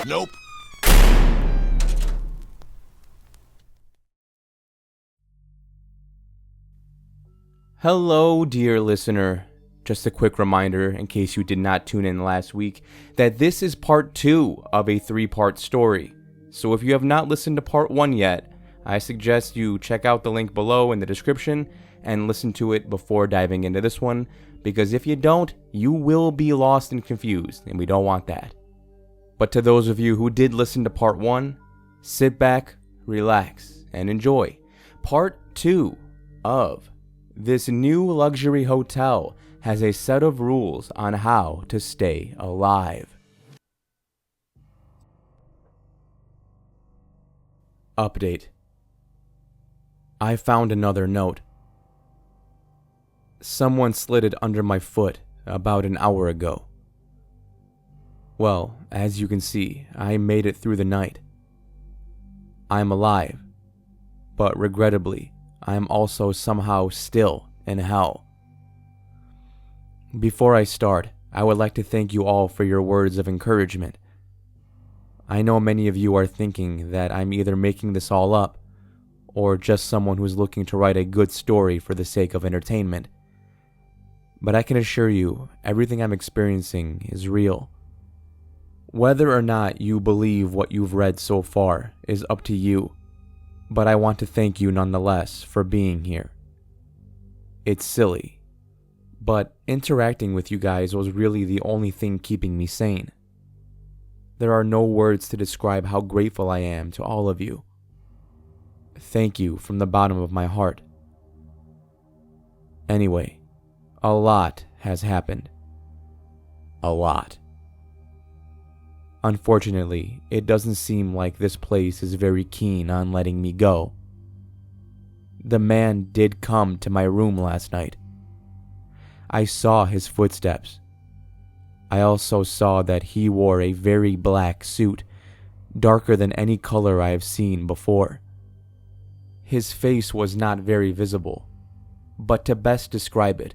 Nope. Hello, dear listener. Just a quick reminder, in case you did not tune in last week, that this is part 2 of a 3-part story. So if you have not listened to part 1 yet, I suggest you check out the link below in the description and listen to it before diving into this one, because if you don't, you will be lost and confused, and we don't want that. But to those of you who did listen to part 1, sit back, relax, and enjoy part 2 of This New Luxury Hotel Has a Set of Rules on How to Stay Alive. Update. I found another note. Someone slid it under my foot about an hour ago. Well, as you can see, I made it through the night. I'm alive, but regrettably, I am also somehow still in hell. Before I start, I would like to thank you all for your words of encouragement. I know many of you are thinking that I'm either making this all up, or just someone who's looking to write a good story for the sake of entertainment. But I can assure you, everything I'm experiencing is real. Whether or not you believe what you've read so far is up to you, but I want to thank you nonetheless for being here. It's silly, but interacting with you guys was really the only thing keeping me sane. There are no words to describe how grateful I am to all of you. Thank you from the bottom of my heart. Anyway, a lot has happened. A lot. Unfortunately, it doesn't seem like this place is very keen on letting me go. The man did come to my room last night. I saw his footsteps. I also saw that he wore a very black suit, darker than any color I have seen before. His face was not very visible, but to best describe it,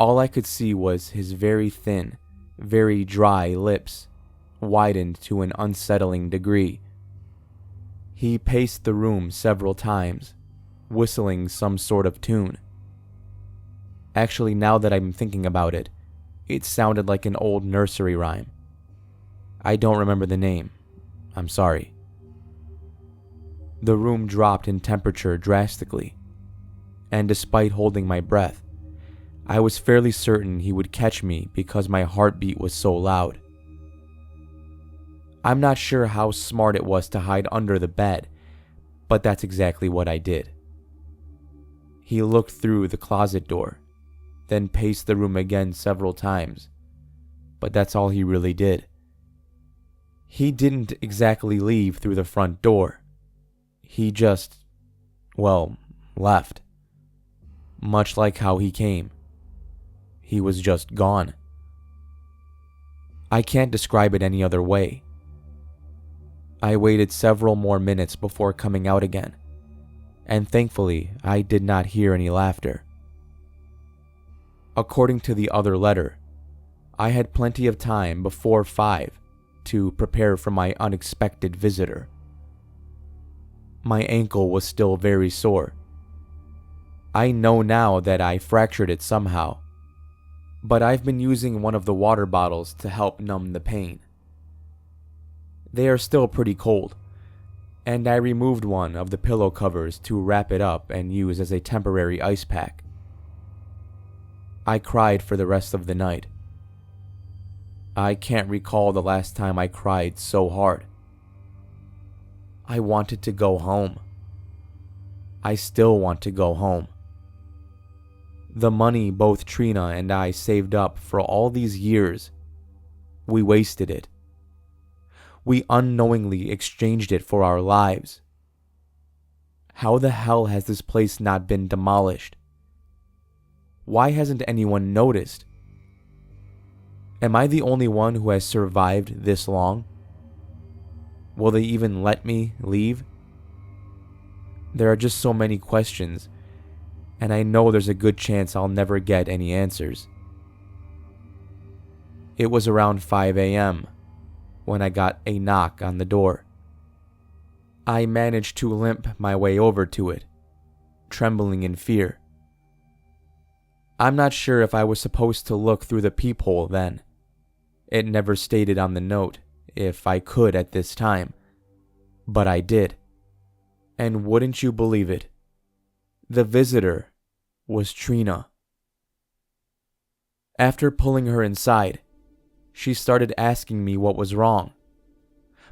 all I could see was his very thin, very dry lips, widened to an unsettling degree. He paced the room several times, whistling some sort of tune. Actually, now that I'm thinking about it, it sounded like an old nursery rhyme. I don't remember the name. I'm sorry. The room dropped in temperature drastically, and despite holding my breath, I was fairly certain he would catch me because my heartbeat was so loud. I'm not sure how smart it was to hide under the bed, but that's exactly what I did. He looked through the closet door, then paced the room again several times, but that's all he really did. He didn't exactly leave through the front door. He just, left. Much like how he came. He was just gone. I can't describe it any other way. I waited several more minutes before coming out again, and thankfully I did not hear any laughter. According to the other letter, I had plenty of time before 5 to prepare for my unexpected visitor. My ankle was still very sore. I know now that I fractured it somehow, but I've been using one of the water bottles to help numb the pain. They are still pretty cold, and I removed one of the pillow covers to wrap it up and use as a temporary ice pack. I cried for the rest of the night. I can't recall the last time I cried so hard. I wanted to go home. I still want to go home. The money both Trina and I saved up for all these years, we wasted it. We unknowingly exchanged it for our lives. How the hell has this place not been demolished? Why hasn't anyone noticed? Am I the only one who has survived this long? Will they even let me leave? There are just so many questions, and I know there's a good chance I'll never get any answers. It was around 5 a.m. when I got a knock on the door. I managed to limp my way over to it, trembling in fear. I'm not sure if I was supposed to look through the peephole then. It never stated on the note if I could at this time, but I did. And wouldn't you believe it, the visitor was Trina. After pulling her inside, she started asking me what was wrong,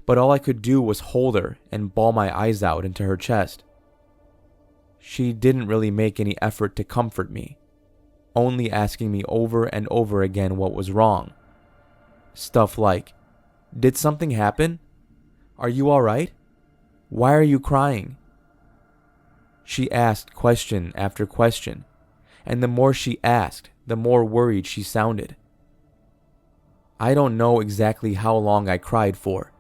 but all I could do was hold her and bawl my eyes out into her chest. She didn't really make any effort to comfort me, only asking me over and over again what was wrong. Stuff like, "Did something happen? Are you all right? Why are you crying?" She asked question after question, and the more she asked, the more worried she sounded. I don't know exactly how long I cried for,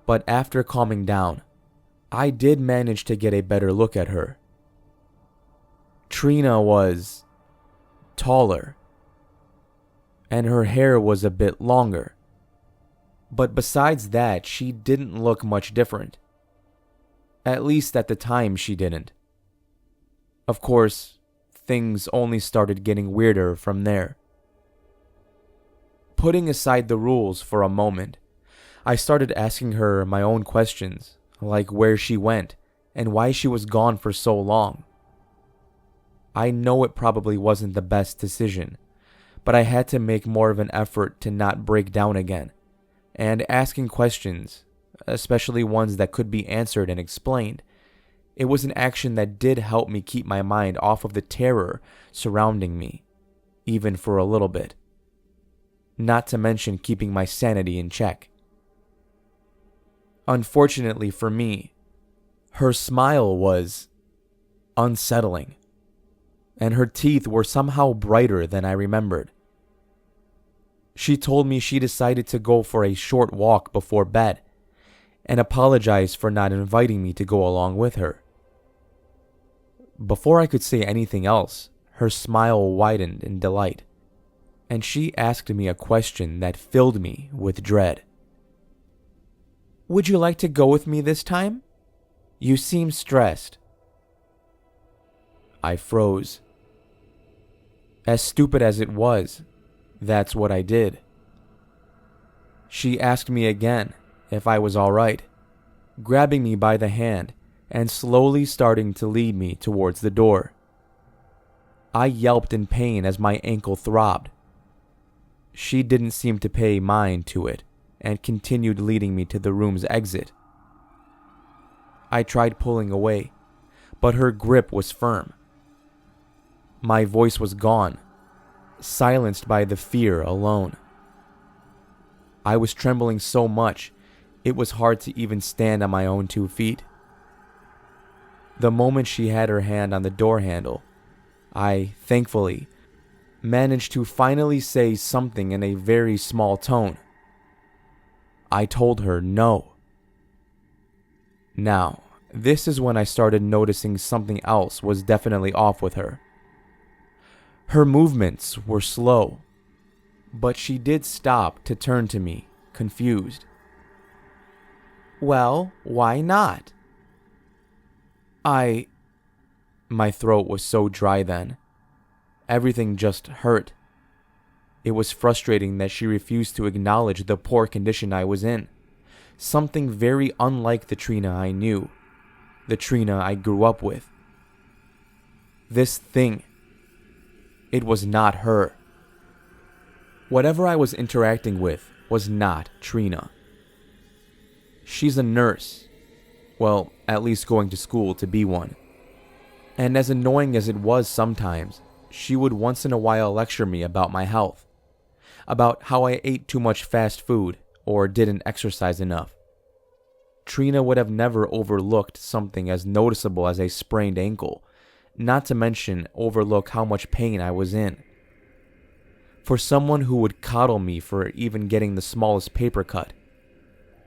but after calming down, I did manage to get a better look at her. Trina was taller, and her hair was a bit longer. But besides that, she didn't look much different. At least at the time she didn't. Of course, things only started getting weirder from there. Putting aside the rules for a moment, I started asking her my own questions, like where she went and why she was gone for so long. I know it probably wasn't the best decision, but I had to make more of an effort to not break down again, and asking questions, especially ones that could be answered and explained, it was an action that did help me keep my mind off of the terror surrounding me, even for a little bit. Not to mention keeping my sanity in check. Unfortunately for me, her smile was unsettling, and her teeth were somehow brighter than I remembered. She told me she decided to go for a short walk before bed, and apologized for not inviting me to go along with her. Before I could say anything else, her smile widened in delight, and she asked me a question that filled me with dread. "Would you like to go with me this time? You seem stressed." I froze. As stupid as it was, that's what I did. She asked me again if I was all right, grabbing me by the hand and slowly starting to lead me towards the door. I yelped in pain as my ankle throbbed. She didn't seem to pay mind to it and continued leading me to the room's exit. I tried pulling away, but her grip was firm. My voice was gone, silenced by the fear alone. I was trembling so much, it was hard to even stand on my own 2 feet. The moment she had her hand on the door handle, I, thankfully, managed to finally say something in a very small tone. I told her no. Now, this is when I started noticing something else was definitely off with her. Her movements were slow, but she did stop to turn to me, confused. "Well, why not?" My throat was so dry then. Everything just hurt. It was frustrating that she refused to acknowledge the poor condition I was in. Something very unlike the Trina I knew, the Trina I grew up with. This thing, it was not her. Whatever I was interacting with was not Trina. She's a nurse. Well, at least going to school to be one. And as annoying as it was sometimes, she would once in a while lecture me about my health, about how I ate too much fast food or didn't exercise enough. Trina would have never overlooked something as noticeable as a sprained ankle, not to mention overlook how much pain I was in. For someone who would coddle me for even getting the smallest paper cut,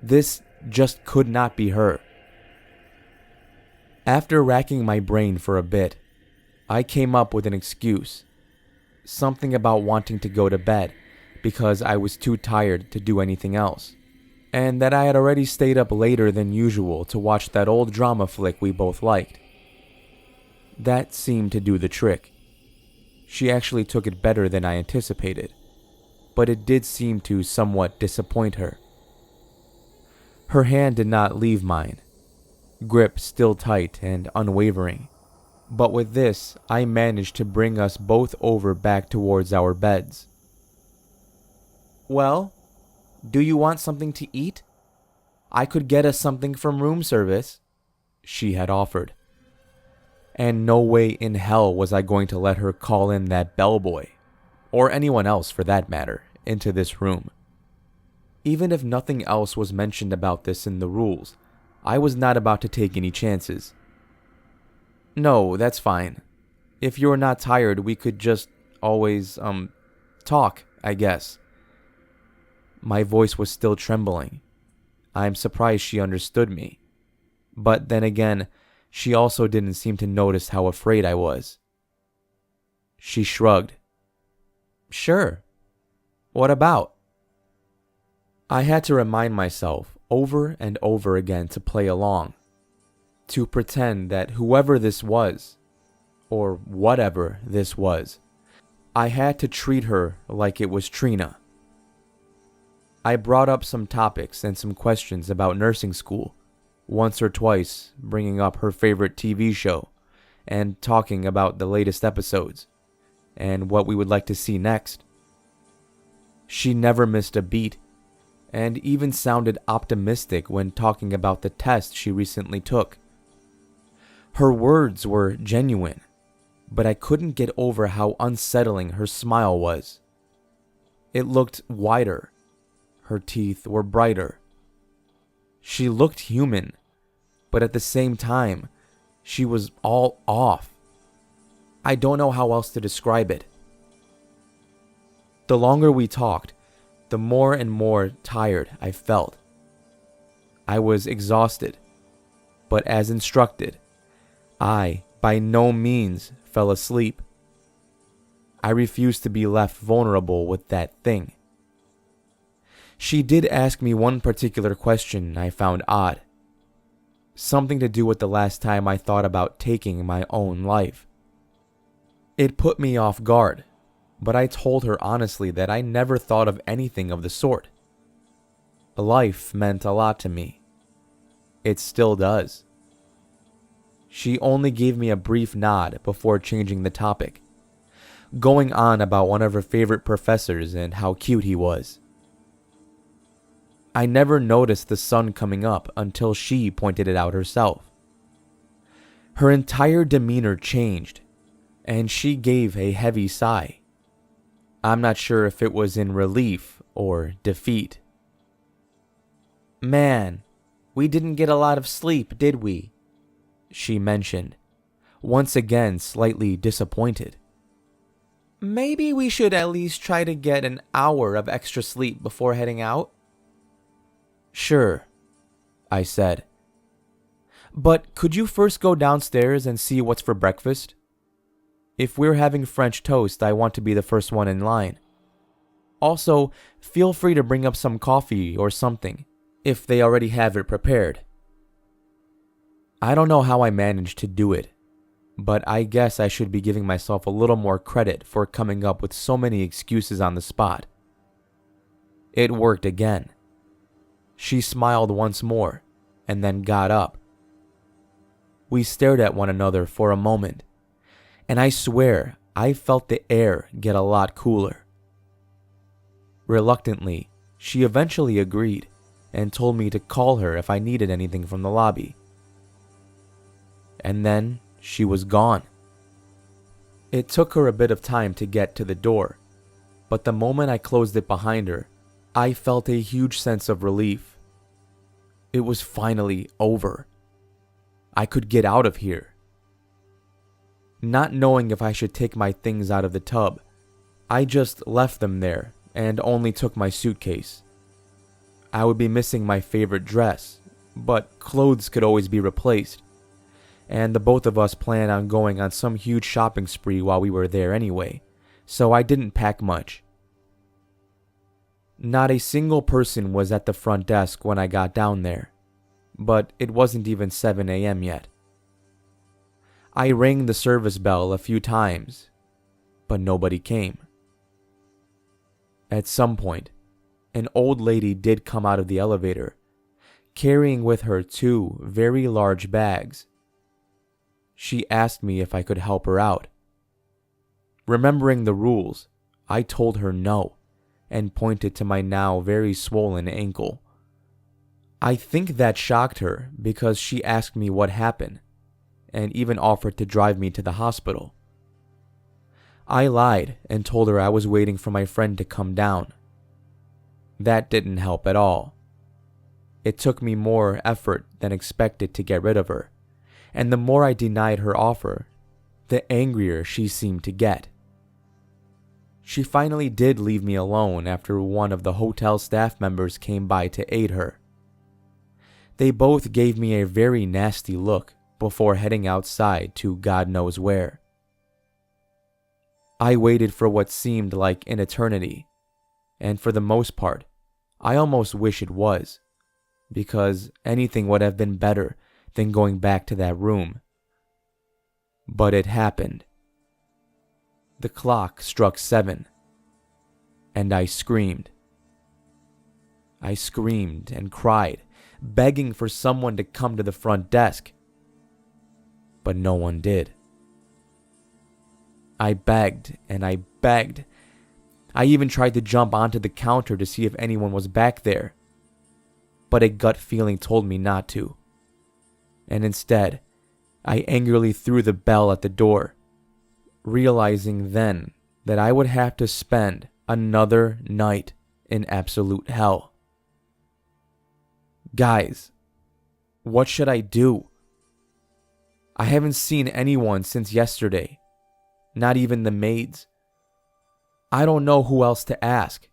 this just could not be her. After racking my brain for a bit, I came up with an excuse. Something about wanting to go to bed because I was too tired to do anything else. and that I had already stayed up later than usual to watch that old drama flick we both liked. That seemed to do the trick. She actually took it better than I anticipated, but it did seem to somewhat disappoint her. Her hand did not leave mine, grip still tight and unwavering, but with this I managed to bring us both over back towards our beds. "Well, do you want something to eat? I could get us something from room service," she had offered. And no way in hell was I going to let her call in that bellboy, or anyone else for that matter, into this room. Even if nothing else was mentioned about this in the rules, I was not about to take any chances. "No, that's fine. If you're not tired, we could just always, talk, I guess." My voice was still trembling. I'm surprised she understood me. But then again, she also didn't seem to notice how afraid I was. She shrugged. "Sure. What about?" I had to remind myself over and over again to play along, to pretend that whoever this was, or whatever this was, I had to treat her like it was Trina. I brought up some topics and some questions about nursing school, once or twice bringing up her favorite TV show and talking about the latest episodes and what we would like to see next. She never missed a beat, and even sounded optimistic when talking about the test she recently took. Her words were genuine, but I couldn't get over how unsettling her smile was. It looked wider. Her teeth were brighter. She looked human, but at the same time, she was all off. I don't know how else to describe it. The longer we talked, the more and more tired I felt. I was exhausted, but as instructed, I by no means fell asleep. I refused to be left vulnerable with that thing. She did ask me one particular question I found odd. Something to do with the last time I thought about taking my own life. It put me off guard, but I told her honestly that I never thought of anything of the sort. Life meant a lot to me. It still does. She only gave me a brief nod before changing the topic, going on about one of her favorite professors and how cute he was. I never noticed the sun coming up until she pointed it out herself. Her entire demeanor changed, and she gave a heavy sigh. I'm not sure if it was in relief or defeat. "Man, we didn't get a lot of sleep, did we?" she mentioned, once again slightly disappointed. "Maybe we should at least try to get an hour of extra sleep before heading out." "Sure," I said. "But could you first go downstairs and see what's for breakfast? If we're having French toast, I want to be the first one in line. Also, feel free to bring up some coffee or something, if they already have it prepared." I don't know how I managed to do it, but I guess I should be giving myself a little more credit for coming up with so many excuses on the spot. It worked again. She smiled once more, and then got up. We stared at one another for a moment, and I swear I felt the air get a lot cooler. Reluctantly, she eventually agreed, and told me to call her if I needed anything from the lobby. And then she was gone. It took her a bit of time to get to the door, but the moment I closed it behind her, I felt a huge sense of relief. It was finally over. I could get out of here. Not knowing if I should take my things out of the tub, I just left them there and only took my suitcase. I would be missing my favorite dress, but clothes could always be replaced, and the both of us planned on going on some huge shopping spree while we were there anyway, so I didn't pack much. Not a single person was at the front desk when I got down there, but it wasn't even 7 a.m. yet. I rang the service bell a few times, but nobody came. At some point, an old lady did come out of the elevator, carrying with her 2 very large bags. She asked me if I could help her out. Remembering the rules, I told her no, and pointed to my now very swollen ankle. I think that shocked her because she asked me what happened, and even offered to drive me to the hospital. I lied and told her I was waiting for my friend to come down. That didn't help at all. It took me more effort than expected to get rid of her, and the more I denied her offer, the angrier she seemed to get. She finally did leave me alone after one of the hotel staff members came by to aid her. They both gave me a very nasty look before heading outside to God knows where. I waited for what seemed like an eternity, and for the most part, I almost wish it was, because anything would have been better than going back to that room. But it happened. The clock struck 7, and I screamed. I screamed and cried, begging for someone to come to the front desk, but no one did. I begged and I begged. I even tried to jump onto the counter to see if anyone was back there, but a gut feeling told me not to. And instead, I angrily threw the bell at the door, realizing then that I would have to spend another night in absolute hell. Guys, what should I do? I haven't seen anyone since yesterday, not even the maids. I don't know who else to ask,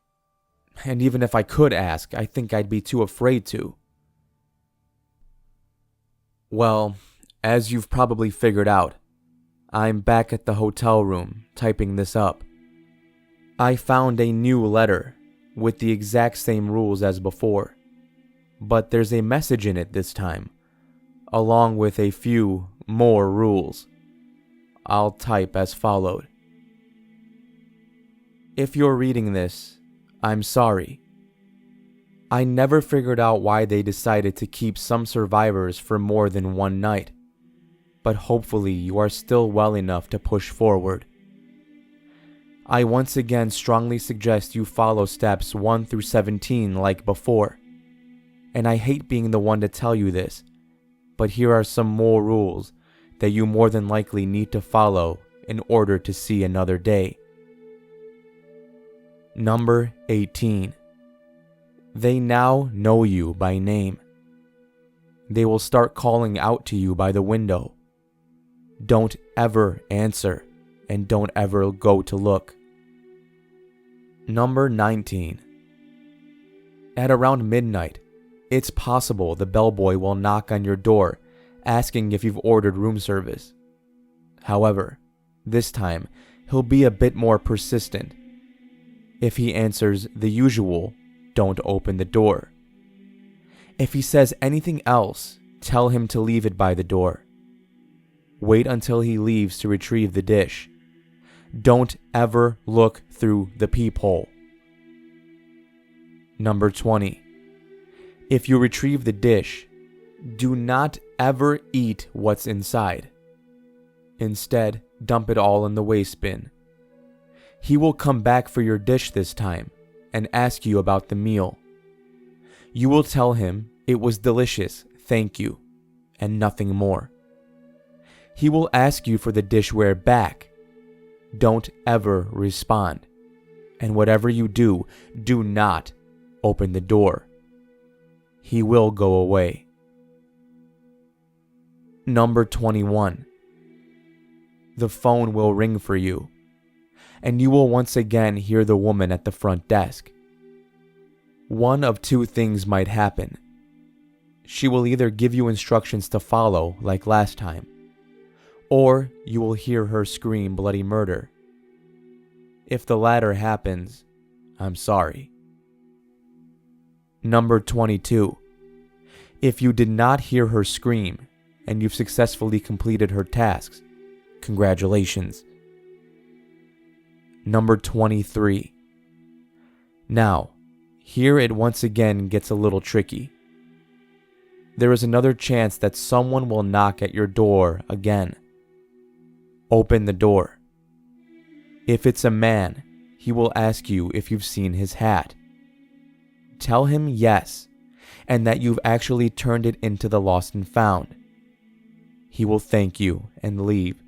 and even if I could ask, I think I'd be too afraid to. Well, as you've probably figured out, I'm back at the hotel room typing this up. I found a new letter with the exact same rules as before, but there's a message in it this time, along with a few more rules. I'll type as followed. If you're reading this, I'm sorry. I never figured out why they decided to keep some survivors for more than one night, but hopefully you are still well enough to push forward. I once again strongly suggest you follow steps 1 through 17 like before, and I hate being the one to tell you this, but here are some more rules that you more than likely need to follow in order to see another day. Number 18. They now know you by name. They will start calling out to you by the window. Don't ever answer, and don't ever go to look. Number 19. At around midnight, it's possible the bellboy will knock on your door asking if you've ordered room service. However, this time, he'll be a bit more persistent. If he answers the usual, don't open the door. If he says anything else, tell him to leave it by the door. Wait until he leaves to retrieve the dish. Don't ever look through the peephole. Number 20. If you retrieve the dish, do not ever eat what's inside. Instead, dump it all in the waste bin. He will come back for your dish this time and ask you about the meal. You will tell him it was delicious, thank you, and nothing more. He will ask you for the dishware back. Don't ever respond. And whatever you do, do not open the door. He will go away. Number 21. The phone will ring for you, and you will once again hear the woman at the front desk. One of two things might happen. She will either give you instructions to follow like last time, or you will hear her scream bloody murder. If the latter happens, I'm sorry. Number 22. If you did not hear her scream and you've successfully completed her tasks, congratulations. Number 23. Now, here it once again gets a little tricky. There is another chance that someone will knock at your door again. Open the door. If it's a man, he will ask you if you've seen his hat. Tell him yes, and that you've actually turned it into the lost and found. He will thank you and leave.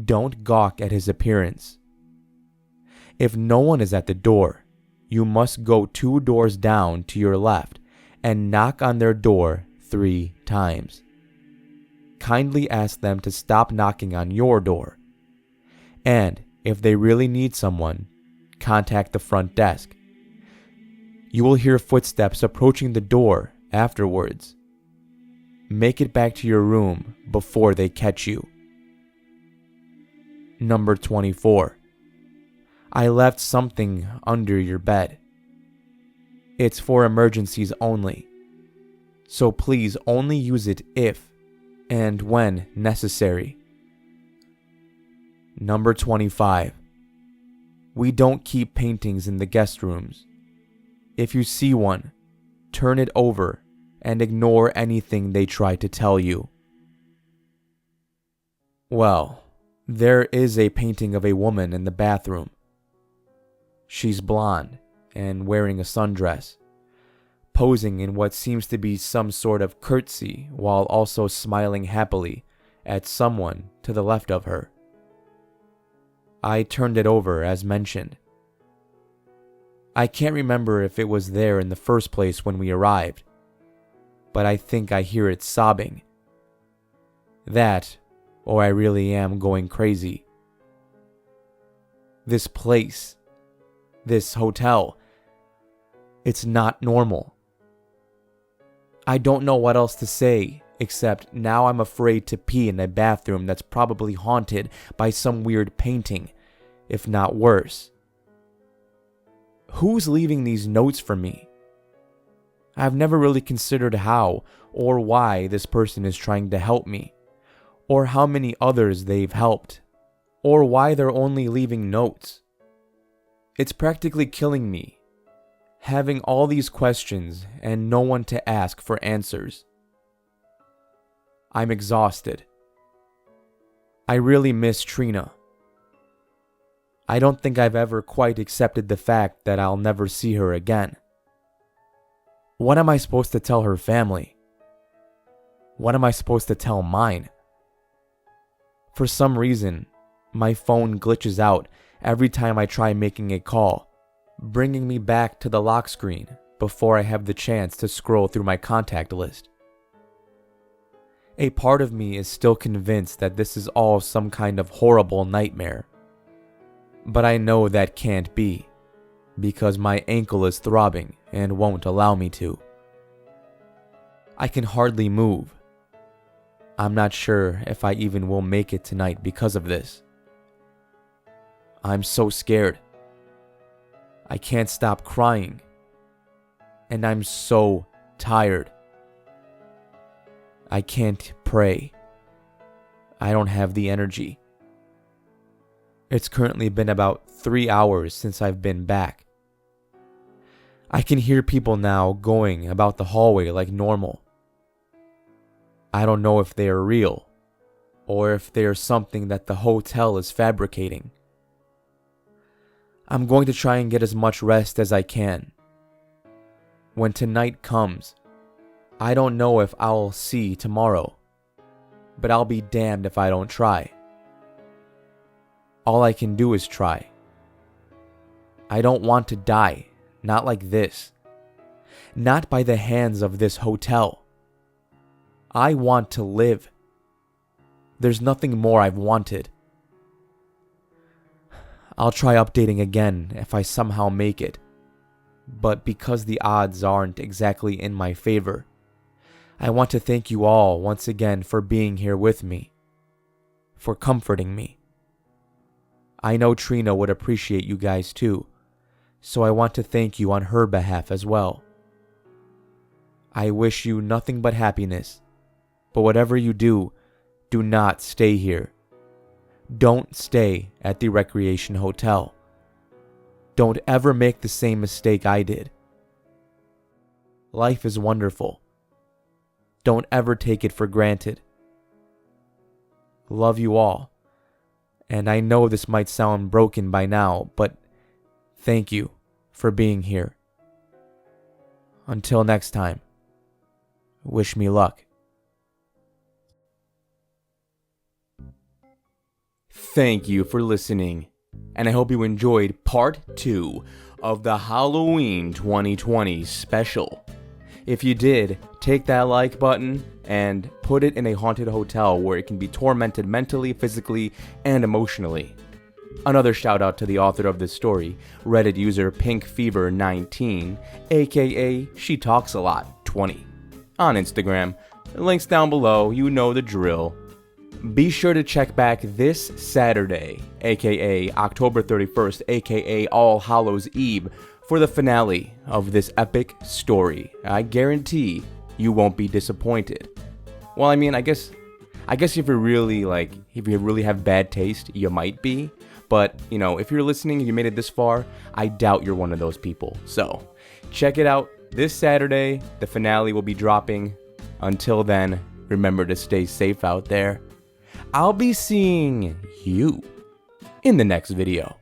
Don't gawk at his appearance. If no one is at the door, you must go 2 doors down to your left and knock on their door 3 times. Kindly ask them to stop knocking on your door. And if they really need someone, contact the front desk. You will hear footsteps approaching the door afterwards. Make it back to your room before they catch you. Number 24. I left something under your bed. It's for emergencies only, so please only use it if and when necessary. Number 25. We don't keep paintings in the guest rooms. If you see one, turn it over and ignore anything they try to tell you. Well, there is a painting of a woman in the bathroom. She's blonde and wearing a sundress, posing in what seems to be some sort of curtsy while also smiling happily at someone to the left of her. I turned it over as mentioned. I can't remember if it was there in the first place when we arrived, but I think I hear it sobbing. That, or I really am going crazy. This place, this hotel, it's not normal. I don't know what else to say, except now I'm afraid to pee in a bathroom that's probably haunted by some weird painting, if not worse. Who's leaving these notes for me? I've never really considered how or why this person is trying to help me, or how many others they've helped, or why they're only leaving notes. It's practically killing me, having all these questions and no one to ask for answers. I'm exhausted. I really miss Trina. I don't think I've ever quite accepted the fact that I'll never see her again. What am I supposed to tell her family? What am I supposed to tell mine? For some reason, my phone glitches out every time I try making a call, bringing me back to the lock screen before I have the chance to scroll through my contact list. A part of me is still convinced that this is all some kind of horrible nightmare. But I know that can't be, because my ankle is throbbing and won't allow me to. I can hardly move. I'm not sure if I even will make it tonight because of this. I'm so scared. I can't stop crying. And I'm so tired. I can't pray. I don't have the energy. It's currently been about 3 hours since I've been back. I can hear people now going about the hallway like normal. I don't know if they are real, or if they are something that the hotel is fabricating. I'm going to try and get as much rest as I can. When tonight comes, I don't know if I'll see tomorrow, but I'll be damned if I don't try. All I can do is try. I don't want to die, not like this. Not by the hands of this hotel. I want to live. There's nothing more I've wanted. I'll try updating again if I somehow make it. But because the odds aren't exactly in my favor, I want to thank you all once again for being here with me, for comforting me. I know Trina would appreciate you guys too, so I want to thank you on her behalf as well. I wish you nothing but happiness. But whatever you do, do not stay here. Don't stay at the Recreation Hotel. Don't ever make the same mistake I did. Life is wonderful. Don't ever take it for granted. Love you all. And I know this might sound broken by now, but thank you for being here. Until next time, wish me luck. Thank you for listening, and I hope you enjoyed part 2 of the Halloween 2020 special. If you did, take that like button and put it in a haunted hotel where it can be tormented mentally, physically, and emotionally. Another shout out to the author of this story, Reddit user PinkFever19, aka She Talks A Lot 20, on Instagram. Links down below, you know the drill. Be sure to check back this Saturday, aka October 31st, aka All Hallows Eve, for the finale of this epic story. I guarantee you won't be disappointed. Well, I mean, I guess if you really have bad taste, you might be. But, you know, if you're listening and you made it this far, I doubt you're one of those people. So, check it out this Saturday. The finale will be dropping. Until then, remember to stay safe out there. I'll be seeing you in the next video.